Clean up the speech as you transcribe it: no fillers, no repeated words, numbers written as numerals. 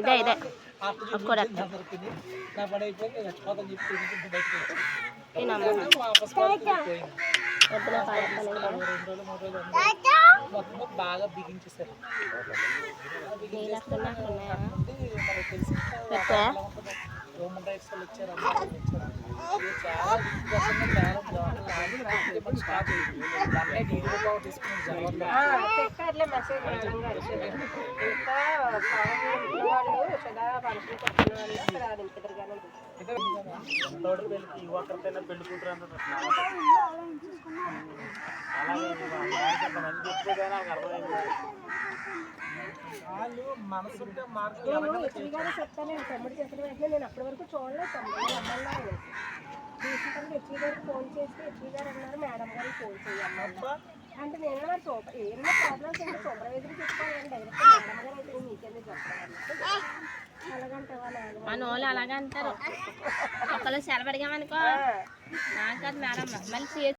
ఇదే ఇదే ఒక్కడే బాగా బిగించేసారు. హ్యూమన్ రైట్స్ వాళ్ళు వచ్చారు, యువకర్తైనా పెళ్ళికుంటారు అన్నట్టు వాళ్ళు మనసుంటే మార్పు చెప్తాను. నేను తమ్ముడు చెప్పిన వెంటనే నేను అప్పటి వరకు చూడలేదు. తమ్ముడు అమ్మన్నారు చూసిన తర్వాత హెచ్వి గారికి ఫోన్ చేస్తే హెచ్వి గారు అన్నారు మేడం గారికి ఫోన్ చేయాలి అంటే నేను ఏమన్నా ప్రాబ్లమ్స్ అంటే సూపర్వైజర్కి చెప్పుకోవాలండి. డైరెక్ట్ మేడం గారు అయితే మీకెందుకు చెప్పాలి అలాగంటే మన వాళ్ళు అలాగే అంటారు. ఒకళ్ళు సెలవు అడిగామనుకో నాకు కాదు మేడం మళ్ళీ